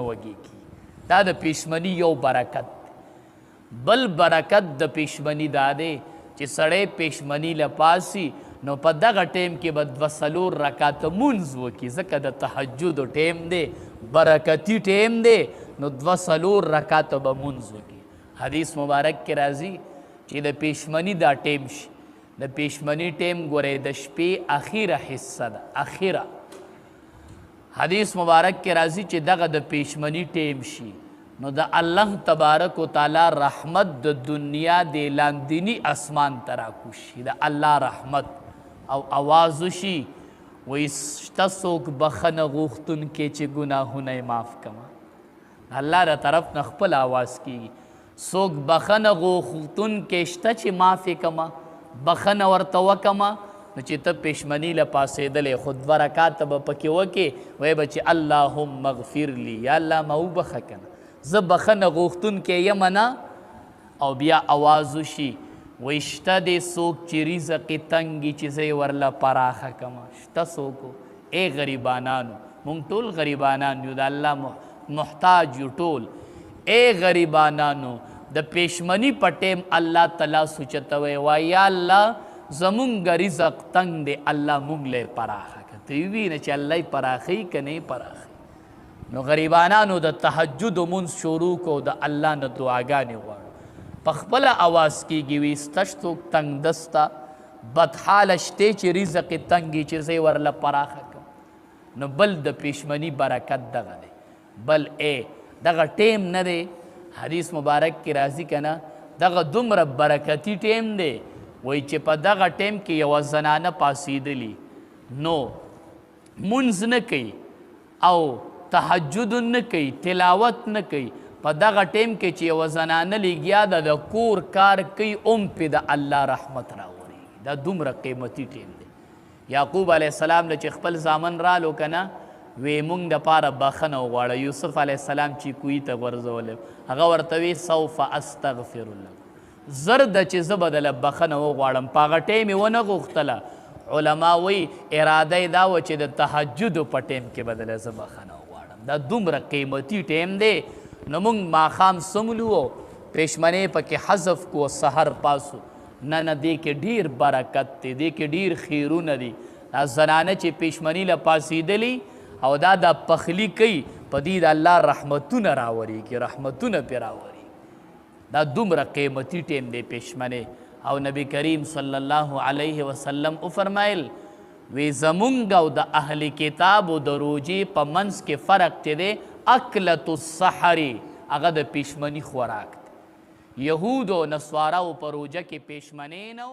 وږي کی دا د پېشمني یو برکت بل برکت د پېشمني دا دی چې سړی پېشمني له پاسي نو په دغه ټیم کې به 2 رکعاته مونځ وکړي ځکه د تهجد ټیم دی برکتي ټیم دی نو 2 رکعاته به مونځ وکړي حدیث مبارک کې راځي چې د پېشمني دا ټیم شي د پېشمني ټیم ګورئ د شپې اخیره حصه ده اخیره حدیث مبارک کې راځي چې دغه د پېشمني ټیم شي نو د الله تبارک و تعالی رحمت د دنیا د لاندینی اسمان ته راکوشي د الله رحمت او آواز وشي وایي شته څوک بخښنه غوښتونکې چې ګناهونه یې معاف کړه الله د طرف نه خپل آواز کېږي څوک بخښنه غوښتونکې شته چې معاف یې کړمه بخښنه ورته وکړمه نو چې ته پېشمني له پاسېدلې خو 2 رکعاته به پکې وکې وایي به چې اللهم اغفر لی یا الله ما وبخښه که نه زه بخښنه غوښتونکی یم نه او بیا آواز وشي وایي شته دی څوک چې رزق یې تنګ وي چې زه یې ورله پراخه کړمه شته څوک ای غریبانانو مونږ ټول غریبانان یو د الله محتاج یو ټول ای غریبانانو د پېشمني په ټیم الله تعالی سوچتوی وایي یا الله زمونږ رزق تنګ دی الله مونږ له یې پراخه کړه ته یې وینه چې الله یې پراخوي که نه یې پراخوي نو غریبانانو د تهجد مونځ شروع کو د الله نه دعاګانې غواړو په خپله آواز کېږي وي سته څوک تنګ دسته بدحاله شتې چې رزق یې تنګ وي چې زه یې ورله پراخه کړم نو بل د پېشمني برکت دغه دی بل دغه ټیم نه دی حدیث مبارک کې راځي که نه دغه دومره برکتي ټیم دی وایي چې په دغه ټیم کې یوه زنانه پاسېدلي نو مونځ نه کوي او تهجد نه کوي تلاوت نه کوي په دغه ټیم کې چې یوه زنانه لګیا ده د کور کار کوي پې د الله رحمت راورېږي دا دومره قیمتي ټیم دی یعقوب علیه السلام له چې خپل زامن رالو که نه وی مونږ دپاره بخښنه وغواړه یوسف علیه السلام چې کوی ته غورځولی هغه ورته وی سوف استغفر لکم زر ده چې زه به دله بخښنه وغواړم په هغه ټیم یې ونه غوښتله علما وی اراده یې دا وه چې د تهجدو په ټیم کې به دله زه بخښنه وغواړم دا دومره قیمتي ټیم دی نو مونږ ماښام څملو او پېشمنۍ پکې حذف کو سحر پاسو نه نه دې کې ډېر برکت دی دې کې ډېر خیرونه دي دا زنانه چې پېشمني له پاسېدلي او دا پخلی کوي په دې د الله رحمتونه راورېږي رحمتونه پرې راورېږي دا دومره قیمتي ټیم دی پېشمنۍ او نبی کریم صلی الله علیه وسلم وفرمایل وی زمونږ او د اهل کتابو د روجې په منځ کې فرق چې دی اکلت السحر هغه د پېشمني خوراک دی یهود او نصواراو په روجه کې پېشمنۍ نه